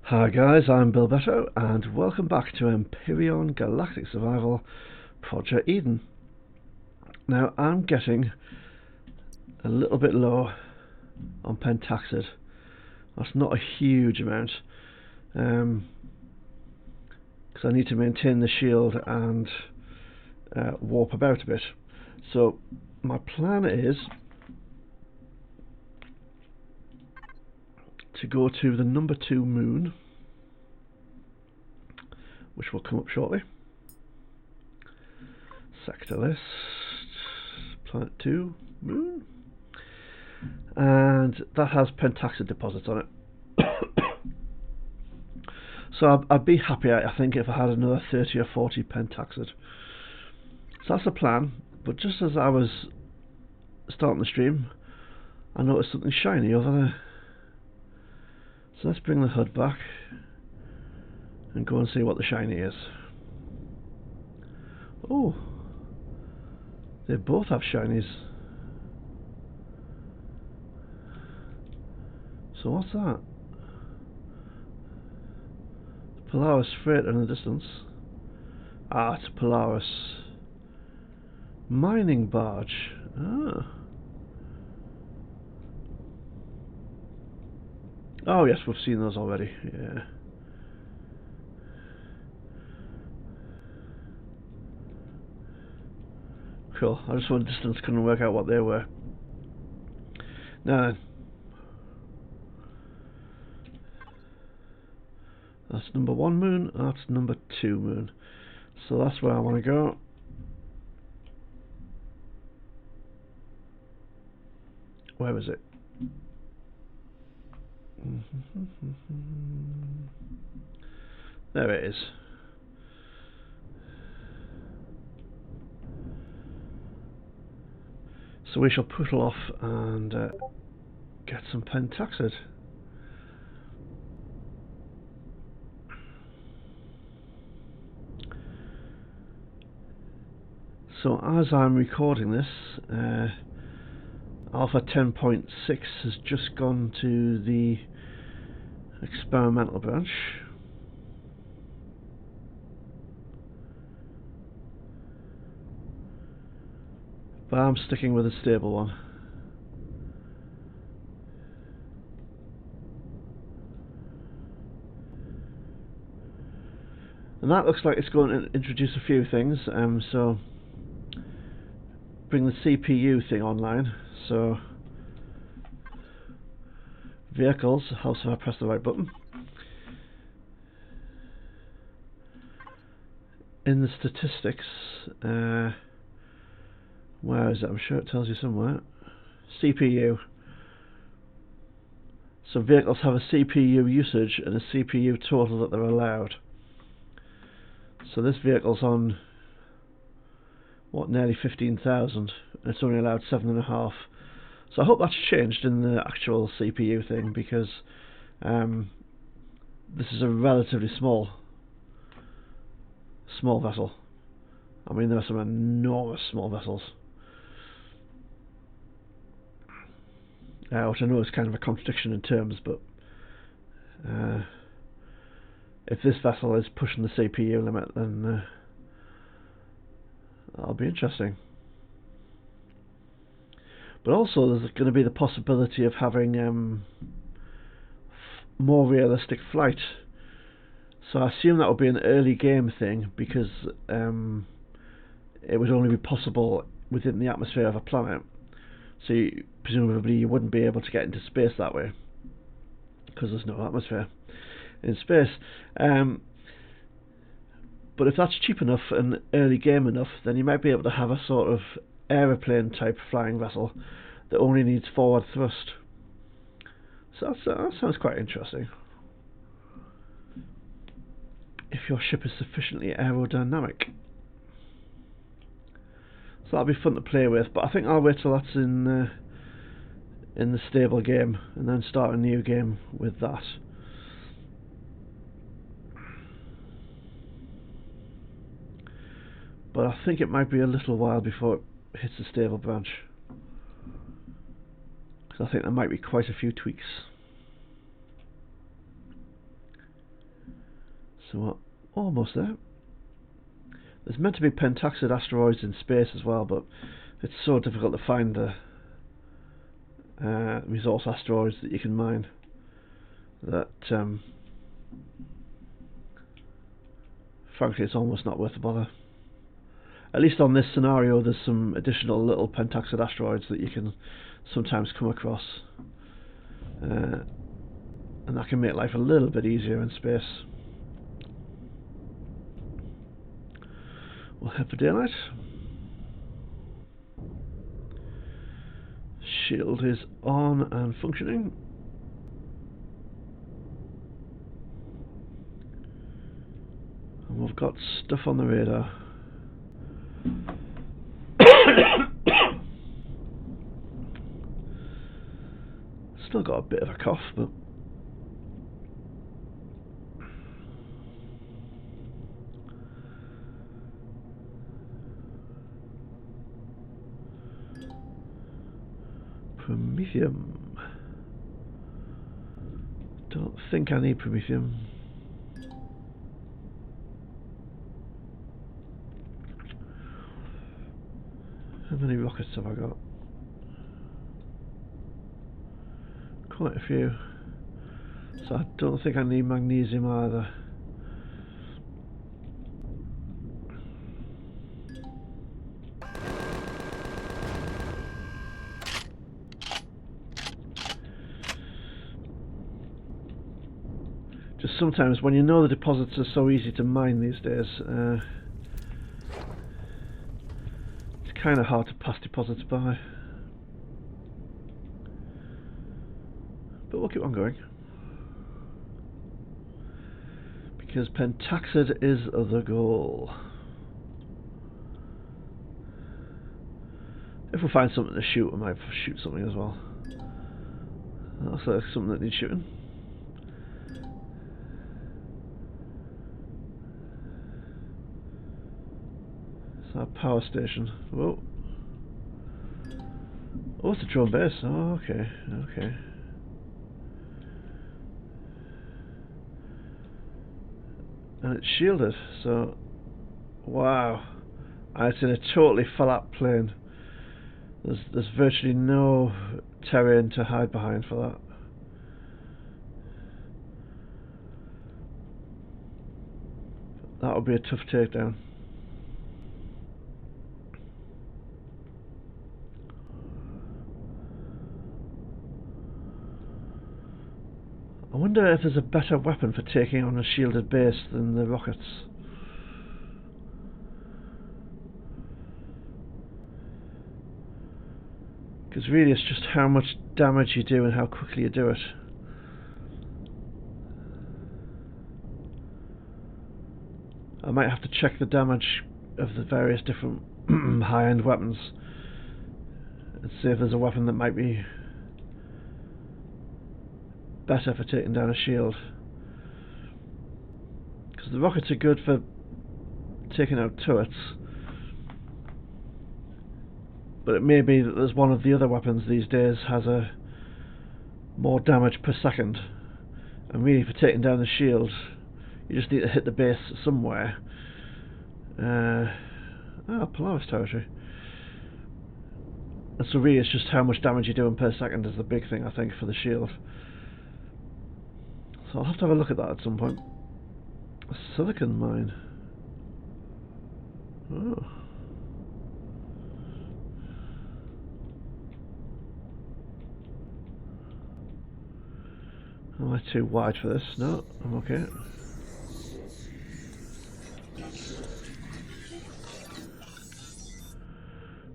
Hi guys, I'm Bill Beto and welcome back to Empyrion Galactic Survival Project Eden. Now I'm getting a little bit low on Pentaxid. That's not a huge amount because I need to maintain the shield and warp about a bit. So my plan is to go to the number 2 moon, which will come up shortly. Sector list, planet 2 moon, and that has Pentaxid deposits on it. So I'd be happy, I think, if I had another 30 or 40 Pentaxid. So that's the plan. But just as I was starting the stream, I noticed something shiny over there. So let's bring the HUD back and go and see what the shiny is. Oh, they both have shinies. So what's that? Polaris freighter in the distance. Ah, it's a Polaris mining barge. Ah. Oh yes, we've seen those already. Yeah. Cool. I just went distance, couldn't work out what they were. Now then. That's number 1 moon, that's number 2 moon. So that's where I want to go. Where is it? There it is. So we shall puttle off and get some Pentaxid. So as I'm recording this, Alpha 10.6 has just gone to the experimental branch. But I'm sticking with a stable one. And that looks like it's going to introduce a few things. So bring the CPU thing online. So vehicles, helps if I press the right button. In the statistics, where is it? I'm sure it tells you somewhere. CPU. So vehicles have a CPU usage and a CPU total that they're allowed. So this vehicle's on, what, nearly 15,000, and it's only allowed 7.5. So I hope that's changed in the actual CPU thing, because this is a relatively small vessel. I mean, there are some enormous small vessels. Which I know is kind of a contradiction in terms, but if this vessel is pushing the CPU limit, then that'll be interesting. But also there's going to be the possibility of having more realistic flight. So I assume that would be an early game thing, because it would only be possible within the atmosphere of a planet. So presumably you wouldn't be able to get into space that way, because there's no atmosphere in space. But if that's cheap enough and early game enough, then you might be able to have a sort of aeroplane type flying vessel that only needs forward thrust. So that sounds quite interesting. If your ship is sufficiently aerodynamic. So that'll be fun to play with, but I think I'll wait till that's in the stable game and then start a new game with that. But I think it might be a little while before it hits the stable branch, because I think there might be quite a few tweaks. So we're almost there. There's meant to be Pentaxid asteroids in space as well, but it's so difficult to find the resource asteroids that you can mine that frankly it's almost not worth the bother. At least on this scenario there's some additional little Pentaxid asteroids that you can sometimes come across, and that can make life a little bit easier in space. We'll head for daylight. Shield is on and functioning. And we've got stuff on the radar. Still got a bit of a cough, but Promethium. Don't think I need Promethium. How many rockets have I got? Quite a few. So I don't think I need magnesium either. Just sometimes when you know the deposits are so easy to mine these days, it's kind of hard to pass deposits by. But we'll keep on going, because Pentaxid is the goal. If we find something to shoot, we might shoot something as well. That's something that needs shooting. It's our power station. Whoa. Oh, it's a drone base. Oh, okay, okay. And it's shielded, so wow. And it's in a totally flat plane. There's virtually no terrain to hide behind for that. That would be a tough takedown. I wonder if there's a better weapon for taking on a shielded base than the rockets. Because really it's just how much damage you do and how quickly you do it. I might have to check the damage of the various different high-end weapons and see if there's a weapon that might be better for taking down a shield. Because the rockets are good for taking out turrets, but it may be that there's one of the other weapons these days has a more damage per second, and really for taking down the shield you just need to hit the base somewhere. Polaris territory. And so really it's just how much damage you're doing per second is the big thing, I think, for the shield. So I'll have to have a look at that at some point. A silicon mine. Oh. Am I too wide for this? No, I'm okay.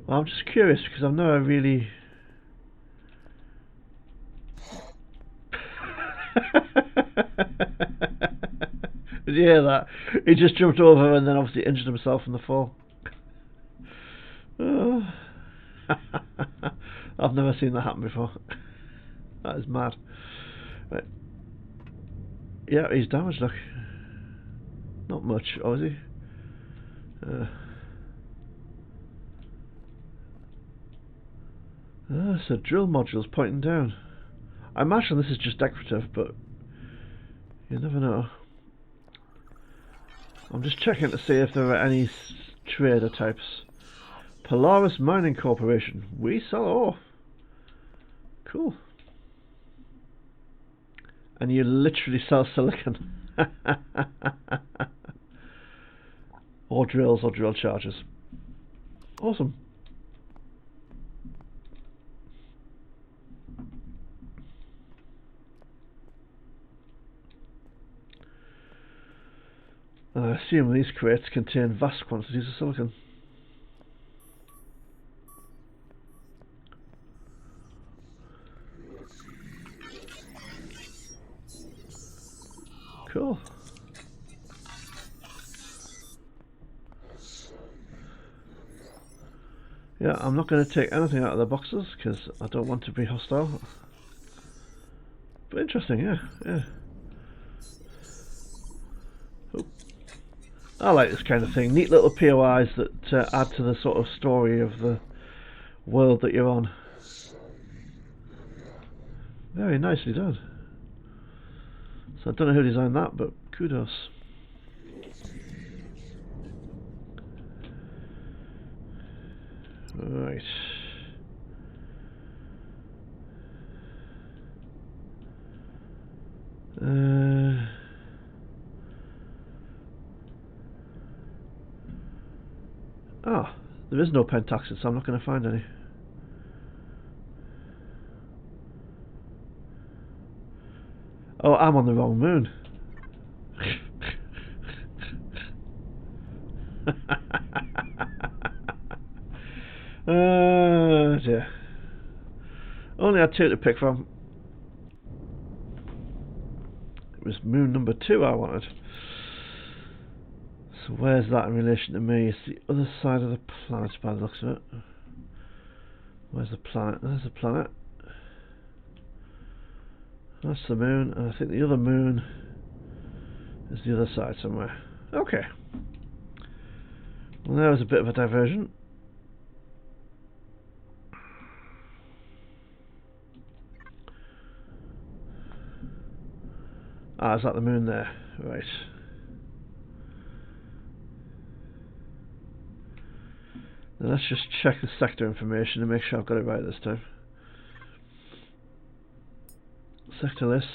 Well, I'm just curious because I've never really... Did you hear that? He just jumped over and then obviously injured himself in the fall. Oh. I've never seen that happen before. That is mad. Right. Yeah, he's damaged, look. Not much, oh, is he? So drill module's pointing down. I imagine this is just decorative, but you never know. I'm just checking to see if there are any trader types. Polaris Mining Corporation. We sell ore. Cool. And you literally sell silicon. Or drills or drill charges. Awesome. I assume these crates contain vast quantities of silicon. Cool. Yeah, I'm not going to take anything out of the boxes because I don't want to be hostile. But interesting, yeah. Oh. I like this kind of thing. Neat little POIs that add to the sort of story of the world that you're on. Very nicely done. So I don't know who designed that, but kudos. Right. There is no Pentaxid, so I'm not going to find any. Oh, I'm on the wrong moon. Dear. Only had two to pick from. It was moon number 2 I wanted. So where's that in relation to me? It's the other side of the planet by the looks of it. Where's the planet? There's the planet. That's the moon, and I think the other moon is the other side somewhere. Okay. Well, there was a bit of a diversion. Is that the moon there? Right. Now let's just check the sector information and make sure I've got it right this time. Sector list.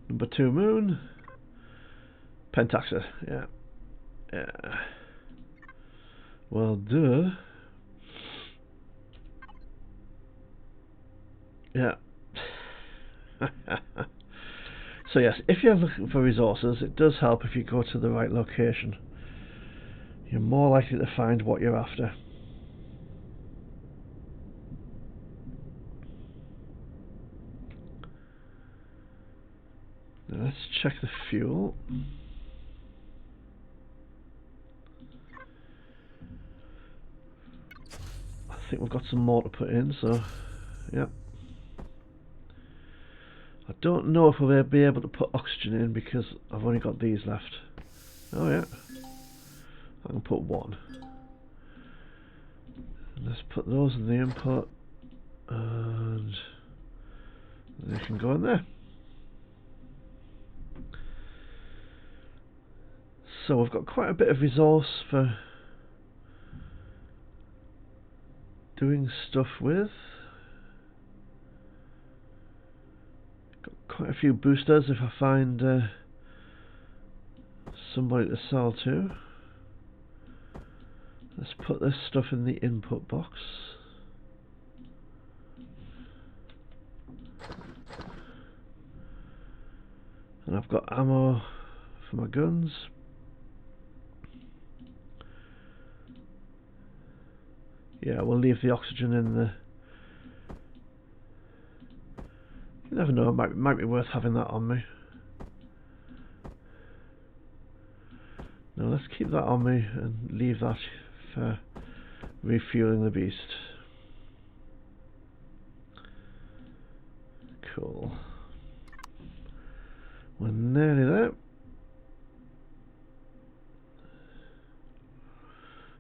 Number 2 moon. Pentaxid. Yeah. Well, duh. Yeah. So yes, if you're looking for resources, it does help if you go to the right location. You're more likely to find what you're after. Now let's check the fuel. I think we've got some more to put in, so yeah. I don't know if we'll be able to put oxygen in because I've only got these left. Oh yeah, I can put 1. And let's put those in the input, and they can go in there. So we've got quite a bit of resource for doing stuff with. Got quite a few boosters if I find somebody to sell to. Let's put this stuff in the input box. And I've got ammo for my guns. Yeah, we'll leave the oxygen in the... You never know, it might be worth having that on me. No, let's keep that on me and leave that for refueling the beast. Cool. We're nearly there.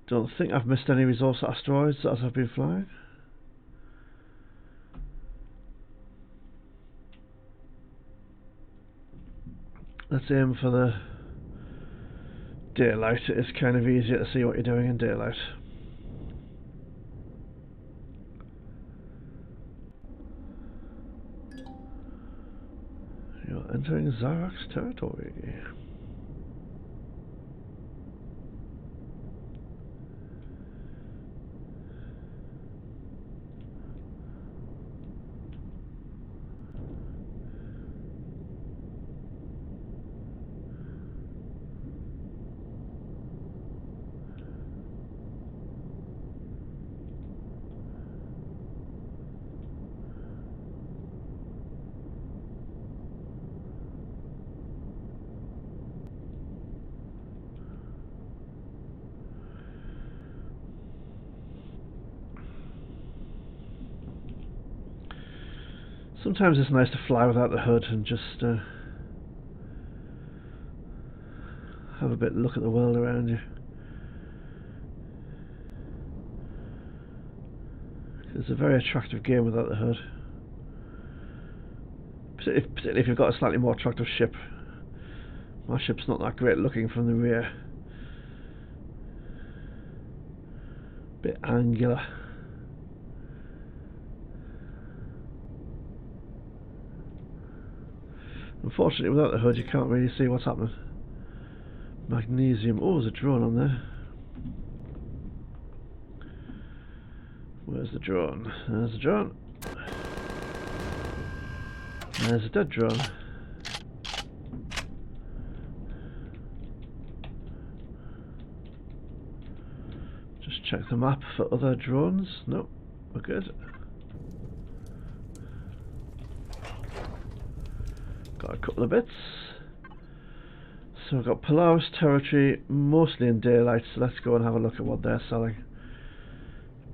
Don't think I've missed any resource asteroids as I've been flying. Let's aim for the daylight, it's kind of easier to see what you're doing in daylight. You're entering Zarak's territory. Sometimes it's nice to fly without the hood and just have a bit of look at the world around you. It's a very attractive game without the hood. Particularly if you've got a slightly more attractive ship. My ship's not that great looking from the rear. Bit angular. Unfortunately, without the hood, you can't really see what's happening. Magnesium. Oh, there's a drone on there. Where's the drone? There's the drone. There's a dead drone. Just check the map for other drones. Nope, we're good. Got a couple of bits. So we've got Polaris territory, mostly in daylight, so let's go and have a look at what they're selling.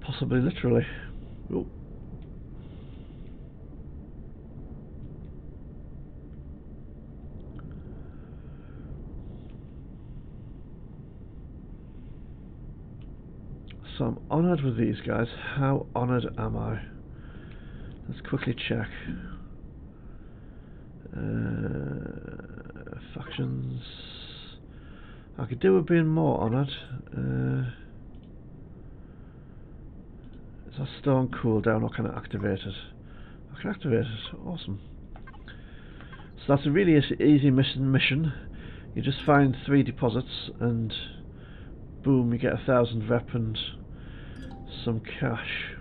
Possibly literally. Ooh. So I'm honoured with these guys. How honoured am I? Let's quickly check. Factions. I could do with being more honoured. Is that stone cooldown or can I activate it? I can activate it. Awesome. So that's a really easy mission. You just find 3 deposits and boom, you get 1,000 rep and some cash.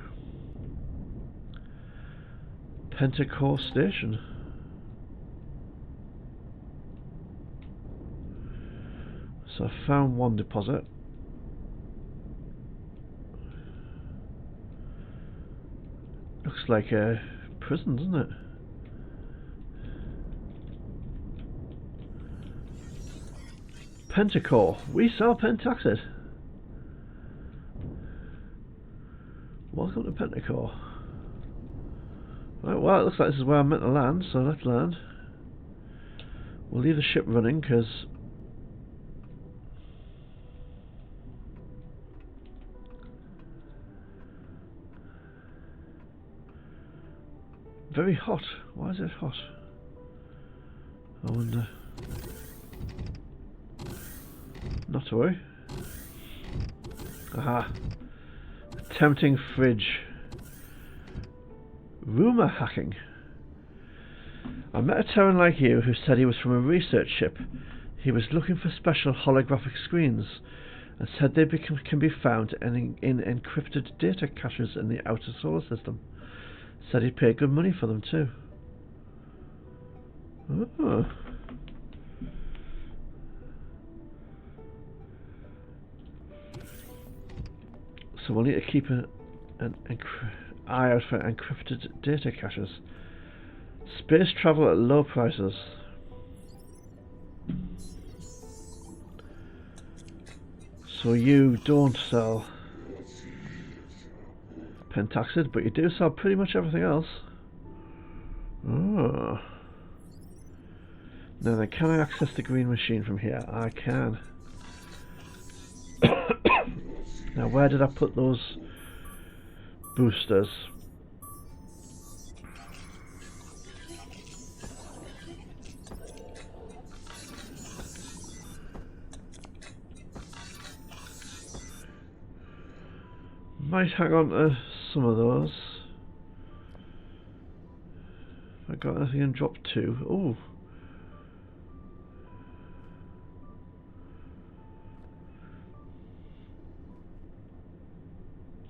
Pentaxid station. So I found 1 deposit. Looks like a prison, doesn't it? Pentaxid. We sell Pentaxid. Welcome to Pentaxid. Right, well, it looks like this is where I'm meant to land, so let's land. We'll leave the ship running because very hot. Why is it hot? I wonder. Not to worry. Aha. Tempting fridge. Rumour hacking. I met a Terran like you who said he was from a research ship. He was looking for special holographic screens and said they can be found in encrypted data caches in the outer solar system. Said he'd pay good money for them too. Oh. So we'll need to keep an eye out for encrypted data caches. Space travel at low prices. So you don't sell Pentaxid, but you do sell pretty much everything else. Oh. Now then, can I access the green machine from here? I can. Now where did I put those boosters? might hang on to some of those. Have I got anything in drop 2? Oh.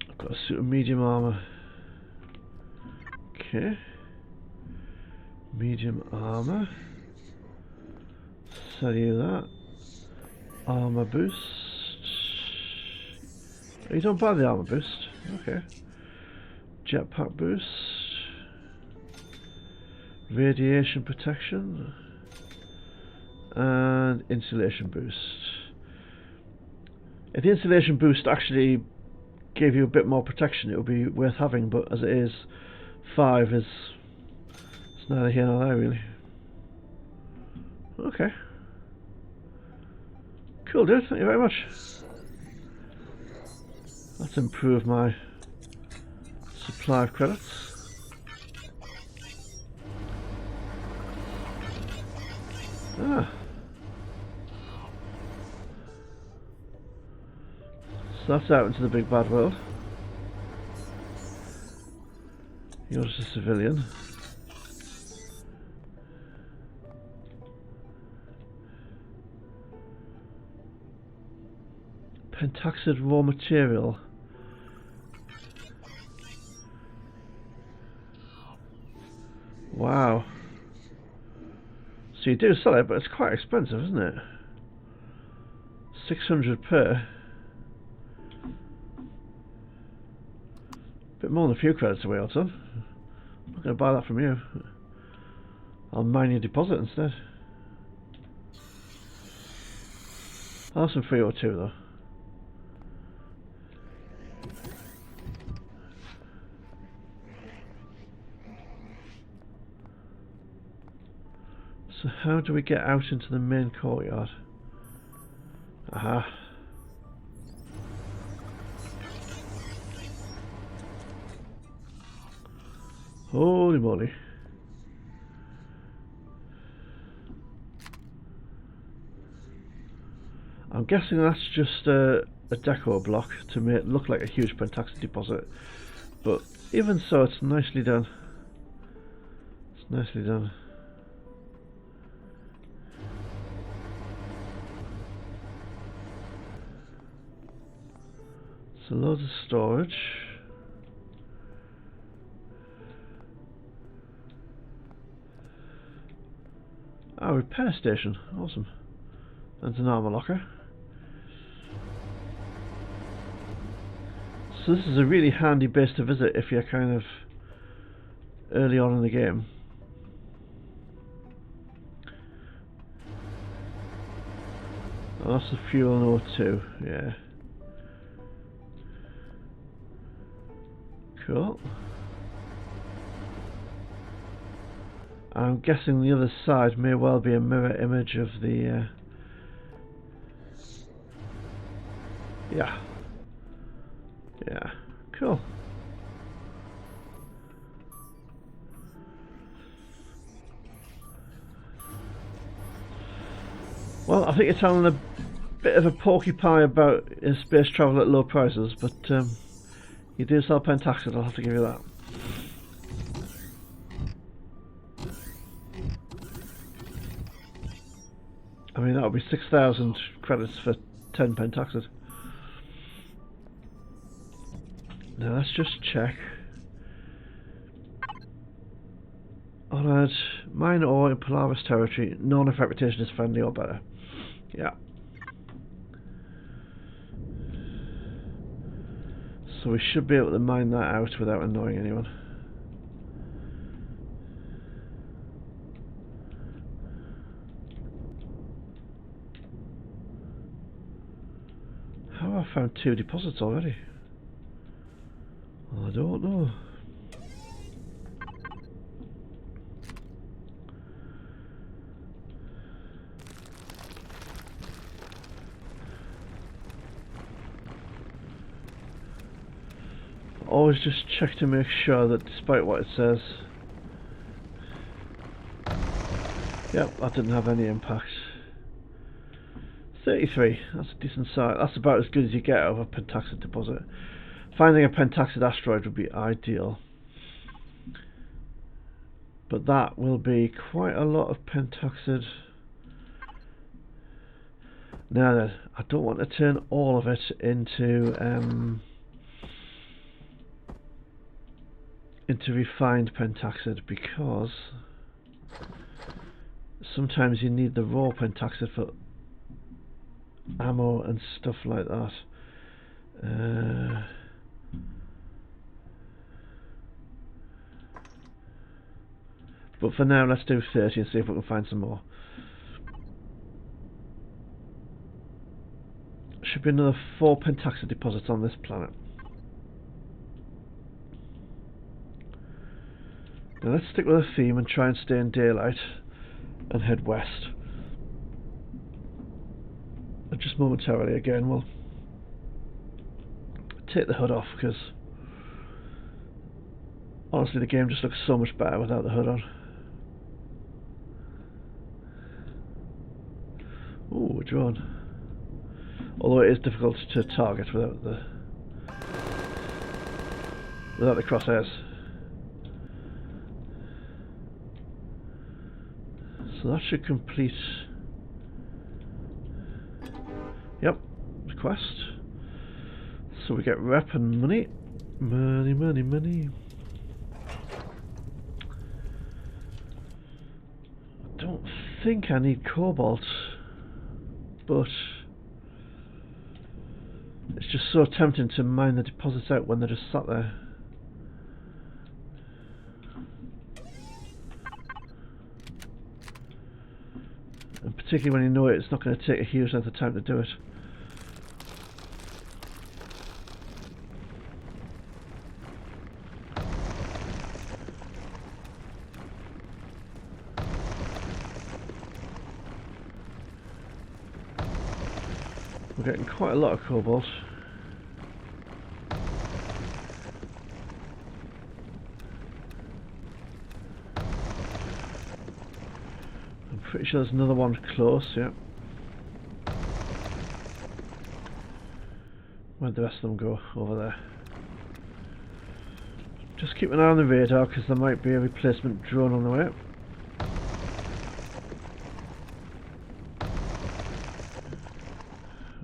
I've got a suit of medium armour. Okay. Medium armour. Sell you that. Armour boost. Oh, you don't buy the armour boost. Okay. Jetpack boost. Radiation protection. And insulation boost. If the insulation boost actually gave you a bit more protection, it would be worth having, but as it is, 5 is... it's neither here nor there, really. Okay. Cool, dude. Thank you very much. Let's improve my supply of credits. Ah. So that's out into the big bad world. You're just a civilian. Pentaxid raw material. Wow. So you do sell it, but it's quite expensive, isn't it? 600 per. Bit more than a few credits away, old son. I'm not going to buy that from you. I'll mine your deposit instead. I'll have some 302 though. So how do we get out into the main courtyard? Aha. Holy moly. I'm guessing that's just a deco block to make it look like a huge Pentaxid deposit. But even so, it's nicely done. It's nicely done. So loads of storage. Oh, repair station. Awesome. And an armor locker. So this is a really handy base to visit if you're kind of early on in the game. Oh, that's the fuel and O2, yeah. Cool. I'm guessing the other side may well be a mirror image of the... yeah. Yeah, cool. Well, I think you're telling a bit of a porcupine about space travel at low prices, but you do sell Pentaxid, I'll have to give you that. I mean, that would be 6,000 credits for 10 Pentaxid. Now let's just check. Honoured, mine ore in Polaris territory, known if reputation is friendly or better. Yeah. So we should be able to mine that out without annoying anyone. How have I found 2 deposits already? I don't know. Always just check to make sure that despite what it says. Yep, that didn't have any impact. 33, that's a decent size. That's about as good as you get out of a Pentaxid deposit. Finding a Pentaxid asteroid would be ideal. But that will be quite a lot of Pentaxid. Now then, I don't want to turn all of it into refined Pentaxid, because sometimes you need the raw Pentaxid for ammo and stuff like that. But for now, let's do 30 and see if we can find some more. Should be another 4 Pentaxid deposits on this planet. Now let's stick with a theme and try and stay in daylight and head west. And just momentarily again we'll take the hood off, because honestly the game just looks so much better without the hood on. Ooh, a drone. Although it is difficult to target without the crosshairs. So that should complete. Yep, the quest. So we get rep and money. Money, money, money. I don't think I need cobalt, but it's just so tempting to mine the deposits out when they're just sat there. And particularly when you know it's not going to take a huge length of time to do it. We're getting quite a lot of cobalt. I'm pretty sure there's another one close, yeah. Where'd the rest of them go? Over there. Just keep an eye on the radar, because there might be a replacement drone on the way.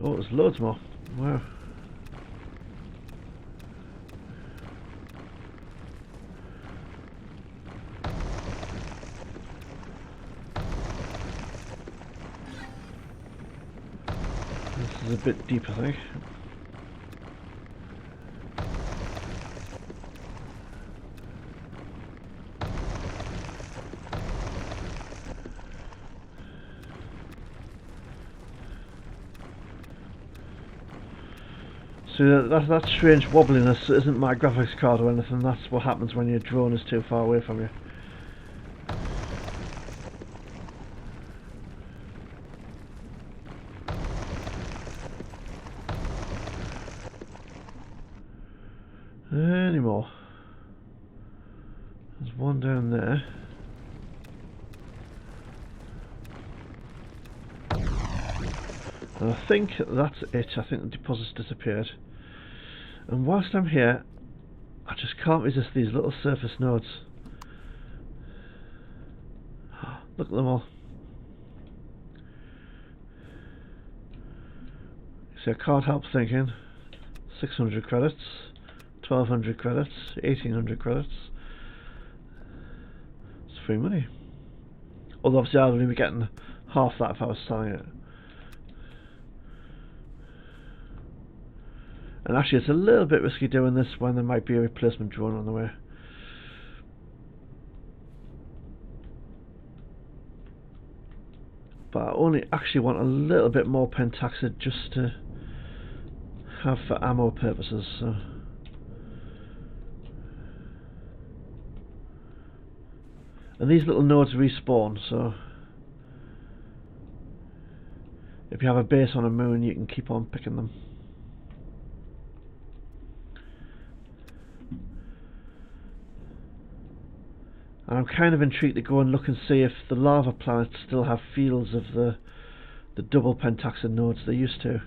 Oh, there's loads more. Wow. This is a bit deep, I think. So that strange wobbliness isn't my graphics card or anything, that's what happens when your drone is too far away from you. Any more? There's one down there. And I think that's it. I think the deposit's disappeared. And whilst I'm here, I just can't resist these little surface nodes. Look at them all. See, I can't help thinking 600 credits, 1200 credits, 1800 credits. It's free money. Although obviously I'd only be getting half that if I was selling it. And actually it's a little bit risky doing this when there might be a replacement drone on the way. But I only actually want a little bit more Pentaxid just to have for ammo purposes. So. And these little nodes respawn, so if you have a base on a moon you can keep on picking them. And I'm kind of intrigued to go and look and see if the lava planets still have fields of the double Pentaxid nodes they used to.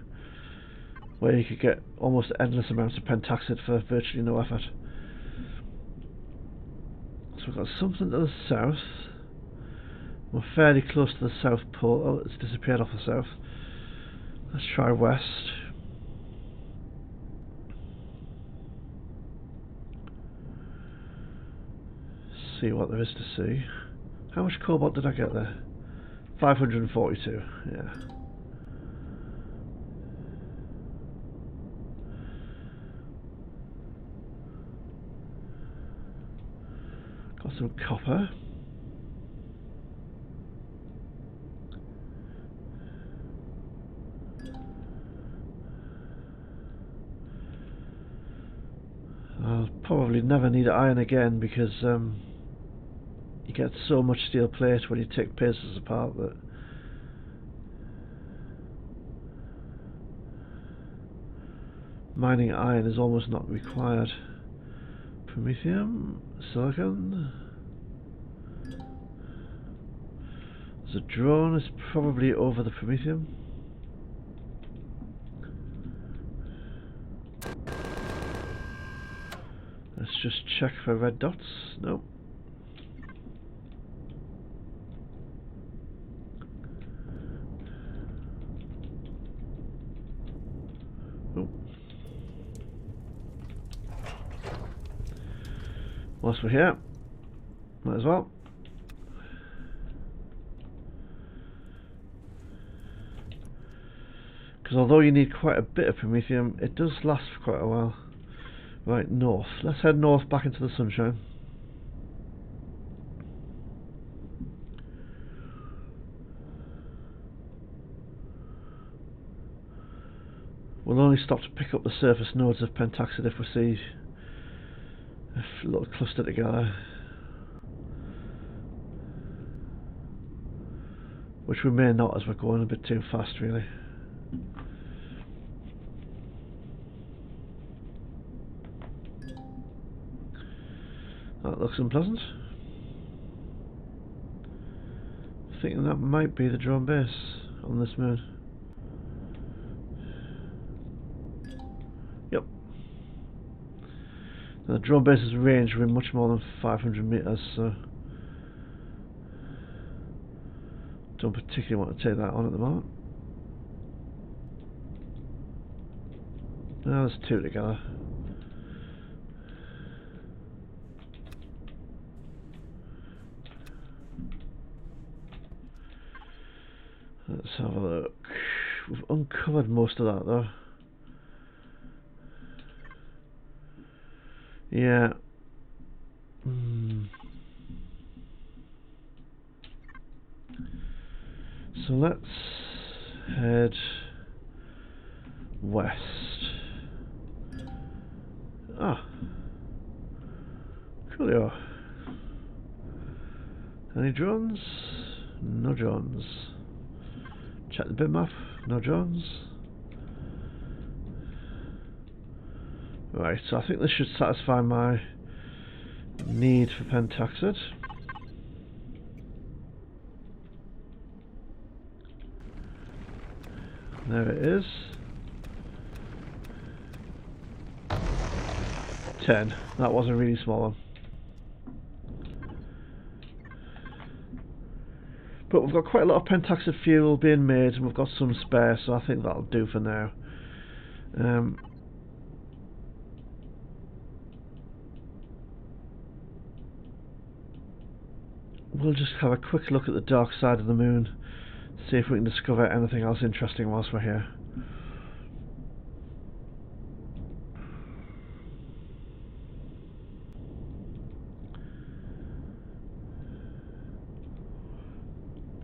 where you could get almost endless amounts of Pentaxid for virtually no effort. So we've got something to the south. We're fairly close to the South Pole. Oh, it's disappeared off the south. Let's try west. See what there is to see. How much cobalt did I get there? 542, yeah. Got some copper. I'll probably never need iron again because you get so much steel plate when you take pieces apart that mining iron is almost not required. Promethium, silicon. There's a drone, it's probably over the promethium. Let's just check for red dots. Nope. Oh. Whilst we're here, might as well. Because although you need quite a bit of promethium, it does last for quite a while. Right, north. Let's head north back into the sunshine. We'll only stop to pick up the surface nodes of Pentaxid if we see a little cluster together. Which we may not, as we're going a bit too fast, really. That looks unpleasant. Thinking that might be the drone base on this moon. Yep. Now the drone base's range will be much more than 500 meters, so don't particularly want to take that on at the moment. Now there's two together. Let's have a look. We've uncovered most of that though. Yeah. So let's head west. Ah. Coolio. Any drones? No drones. Check the bitmap. No drones. Right, so I think this should satisfy my need for Pentaxid. There it is. 10. That was a really small one. But we've got quite a lot of Pentaxid fuel being made and we've got some spare, so I think that'll do for now. We'll just have a quick look at the dark side of the moon, see if we can discover anything else interesting whilst we're here.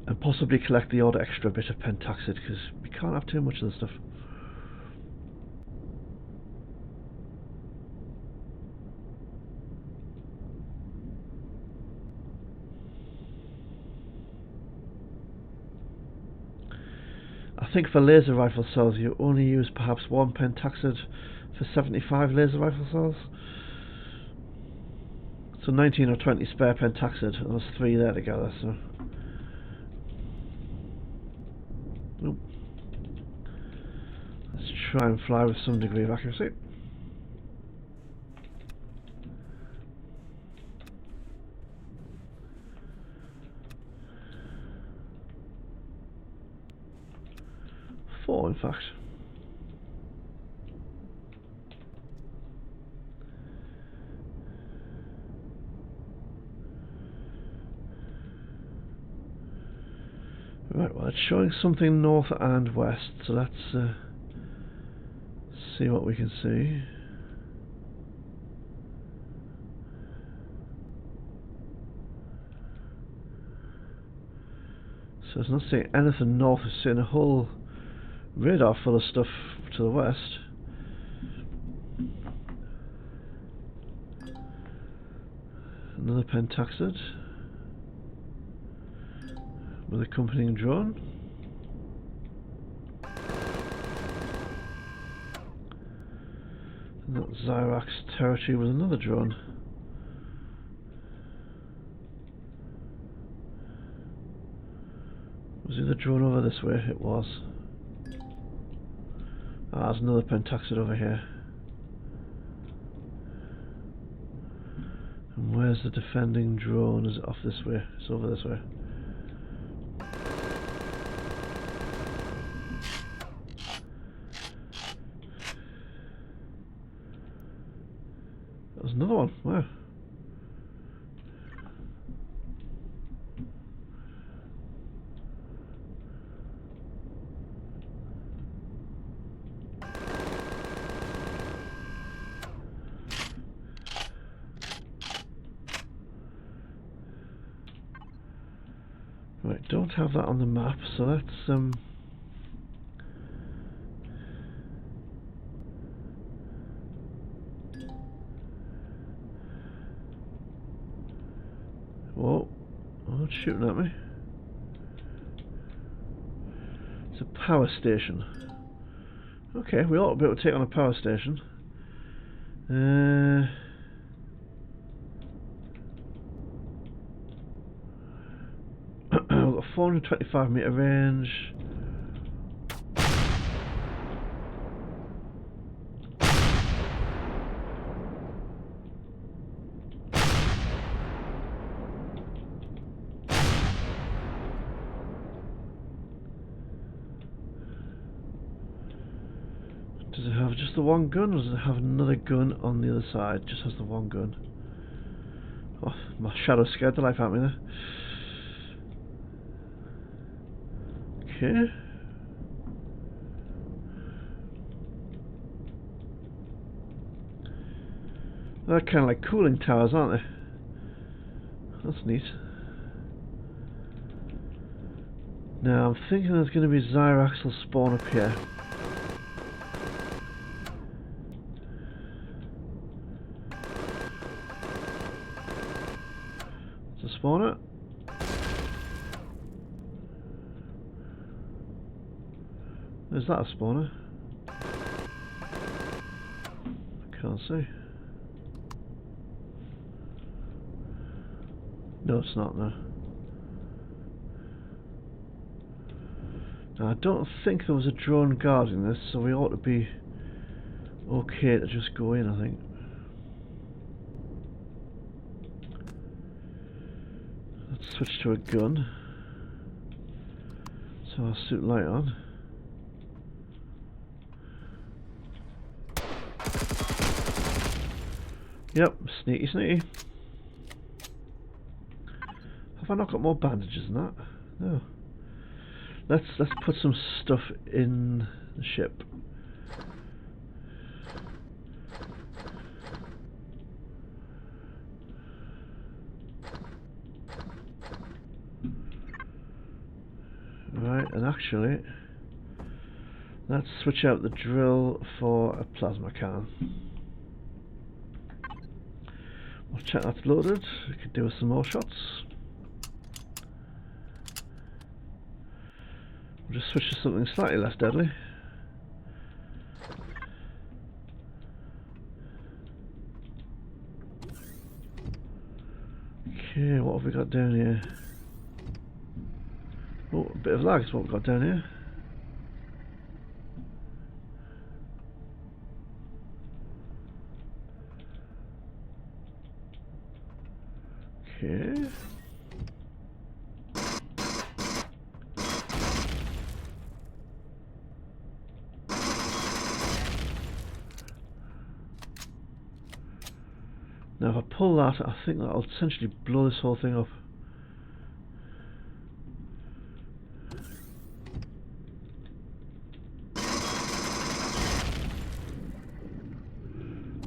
And possibly collect the odd extra bit of Pentaxid, because we can't have too much of the stuff. I think for laser rifle cells you only use perhaps one Pentaxid for 75 laser rifle cells. So 19 or 20 spare Pentaxid, and there's 3 there together, so... Nope. Let's try and fly with some degree of accuracy. Four, in fact. Right, well, it's showing something north and west, so let's see what we can see. So it's not seeing anything north, it's seeing a whole radar full of stuff to the west. Another Pentaxid with accompanying drone. And that Xyrax territory with another drone. Was the other drone over this way? It was. Ah, there's another Pentaxid over here. And where's the defending drone? Is it off this way? It's over this way. There's another one. Wow. Right, don't have that on the map, so let's whoa, oh, it's shooting at me. It's a power station. Okay, we ought to be able to take on a power station. We've got 425 meter range. Does it have just the one gun, or does it have another gun on the other side? Just has the one gun. Oh, my shadow scared the life out of me there. Okay. They're kind of like cooling towers, aren't they? That's neat. Now I'm thinking there's going to be Xyrax will spawn up here. It's a spawner. Is that a spawner? I can't see. No, it's not, no. Now, I don't think there was a drone guarding this, so we ought to be okay to just go in, I think. Let's switch to a gun. So I'll suit light on. Yep, sneaky sneaky. Have I not got more bandages than that? No. Let's put some stuff in the ship. Right, and actually let's switch out the drill for a plasma cannon. We'll check that's loaded. We could do with some more shots. We'll just switch to something slightly less deadly. Okay, what have we got down here? Oh, a bit of lag is what we've got down here. Okay. Now if I pull that, I think that'll essentially blow this whole thing up.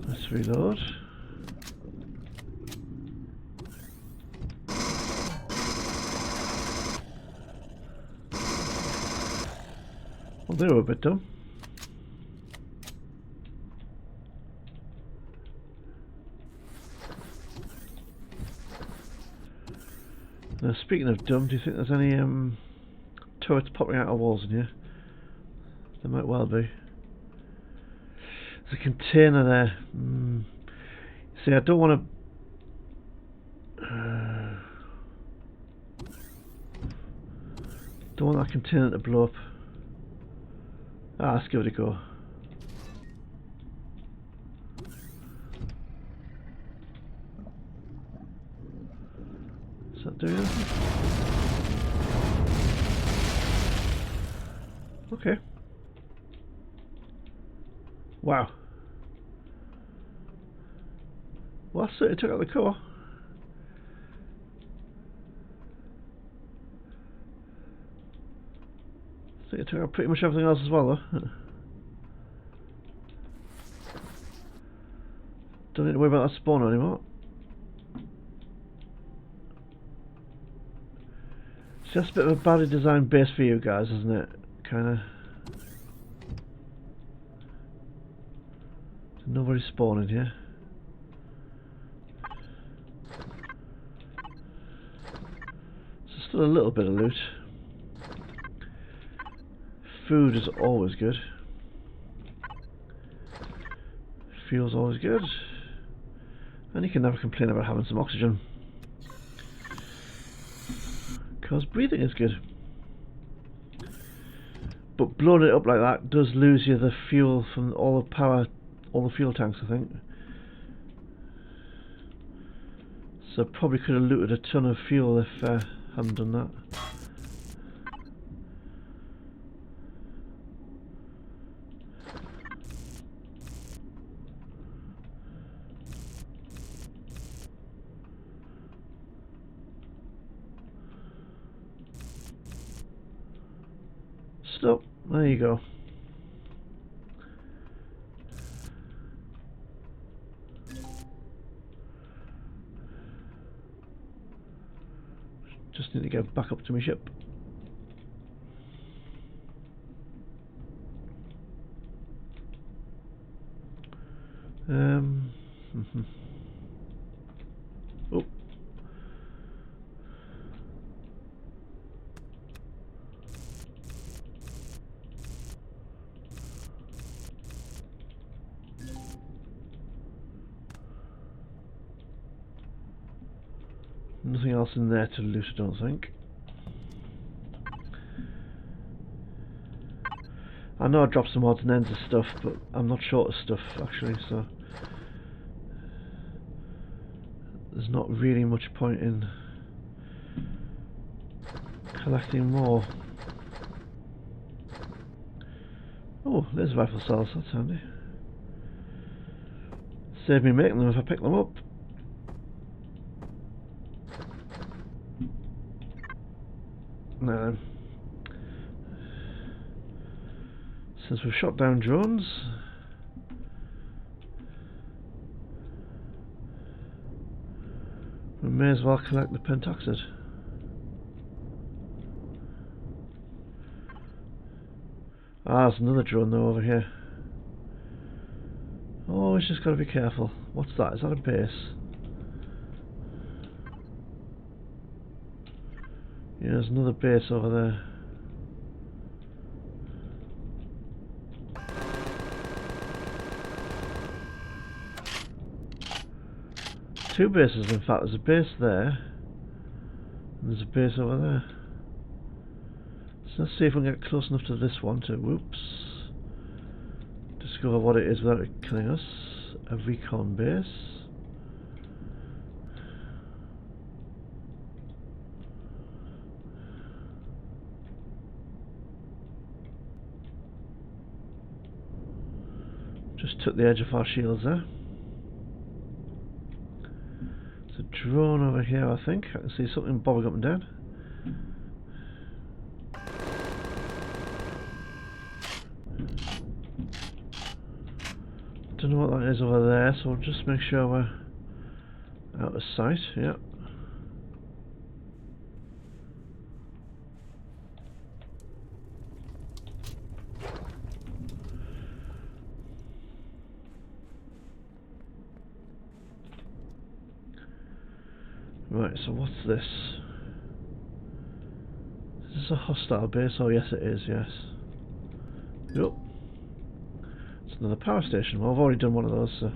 Let's reload. Well, they were a bit dumb. Now, speaking of dumb, do you think there's any turrets popping out of walls in here? There might well be. There's a container there. See, I don't want to. Don't want that container to blow up. Let's give it a go. Is that doing anything? Okay. Wow. Well, that's it. It took out the core. I think it took out pretty much everything else as well, though. Don't need to worry about that spawner anymore. It's just a bit of a badly designed base for you guys, isn't it? Kinda. Nobody spawning here. So still a little bit of loot. Food is always good. Fuel's always good. And you can never complain about having some oxygen. Because breathing is good. But blowing it up like that does lose you the fuel from all the power, all the fuel tanks, I think. So probably could have looted a ton of fuel if I hadn't done that. Stop. There you go. Just need to get back up to my ship. Oh. Nothing else in there to loot, I don't think. I know I dropped some odds and ends of stuff, but I'm not short of stuff actually, so there's not really much point in collecting more. Oh, there's rifle cells, that's handy. Save me making them if I pick them up. Now then, since we've shot down drones, we may as well collect the Pentaxid. There's another drone though over here. Oh, it's just got to be careful. What's that? Is that a base? Yeah, there's another base over there. Two bases in fact. There's a base there and there's a base over there. So let's see if we can get close enough to this one to, whoops, discover what it is without it killing us. A recon base. took the edge off our shields there. There's a drone over here, I think. I can see something bobbing up and down. Don't know what that is over there, so we'll just make sure we're out of sight. Yeah. Right, so what's this? Is this a hostile base? Oh yes it is, yes. Yep. It's another power station. Well, I've already done one of those, so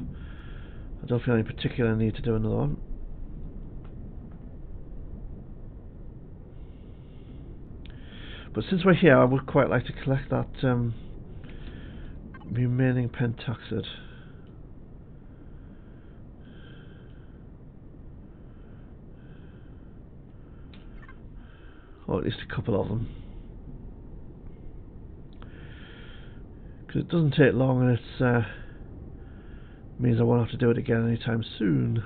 I don't feel any particular need to do another one. But since we're here, I would quite like to collect that remaining Pentaxid. Or at least a couple of them. Because it doesn't take long, and it means I won't have to do it again anytime soon.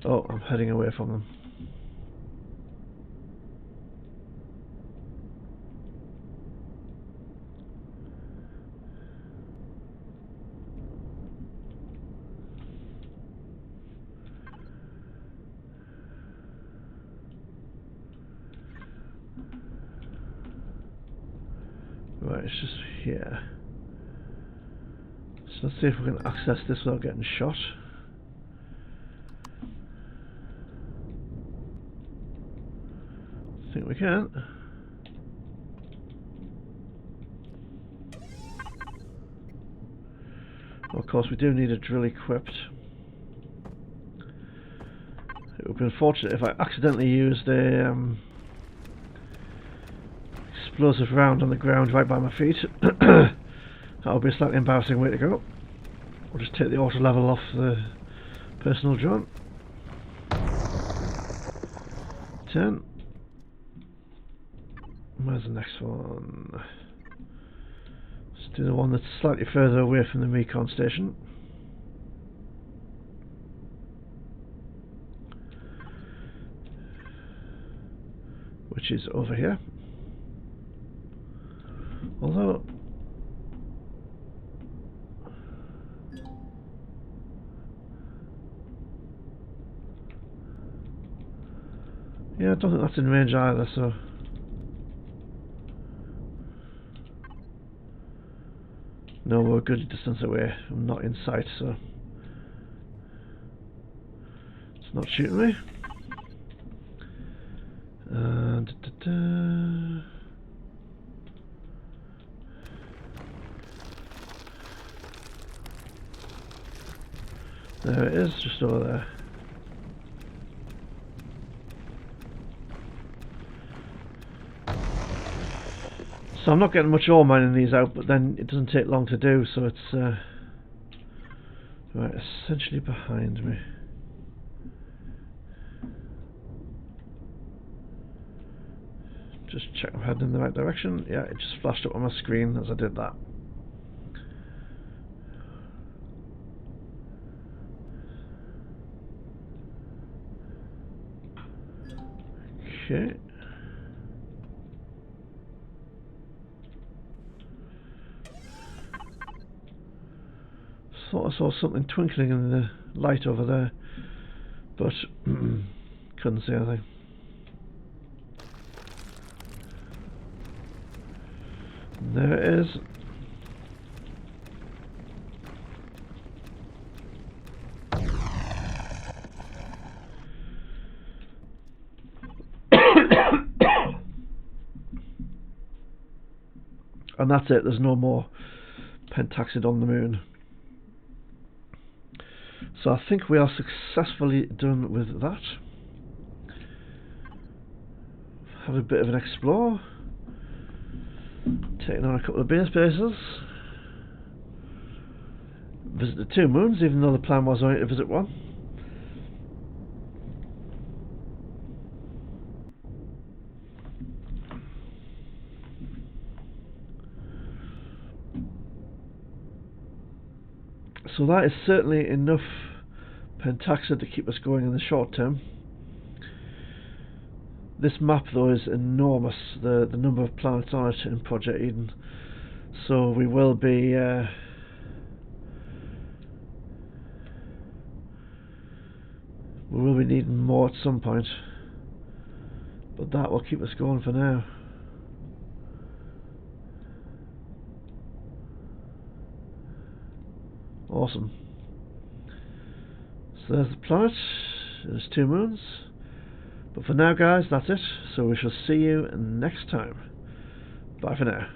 Oh, I'm heading away from them. Right, it's just here. So let's see if we can access this without getting shot. I think we can. Well, of course, we do need a drill equipped. It would be unfortunate if I accidentally used a explosive round on the ground right by my feet. That would be a slightly embarrassing way to go. We'll just take the auto level off the personal drone. 10. Where's the next one? Let's do the one that's slightly further away from the recon station. Which is over here. Although yeah, I don't think that's in range either, so no, we're a good distance away. I'm not in sight, so it's not shooting me. There it is, just over there. So I'm not getting much ore mining these out, but then it doesn't take long to do, so it's right, essentially behind me. Just check I'm heading in the right direction. Yeah, it just flashed up on my screen as I did that. Okay. Thought I saw something twinkling in the light over there, but couldn't see anything. There it is. And that's it, there's no more Pentaxid on the moon. So I think we are successfully done with that. Have a bit of an explore. Taking on a couple of base bases. Visit the 2 moons, even though the plan was only to visit one. So that is certainly enough Pentaxid to keep us going in the short term. This map though is enormous, the number of planets on it in Project Eden. So we will be needing more at some point, but that will keep us going for now. Awesome. So there's the planet, there's 2 moons. But for now guys, that's it. So we shall see you next time. Bye for now.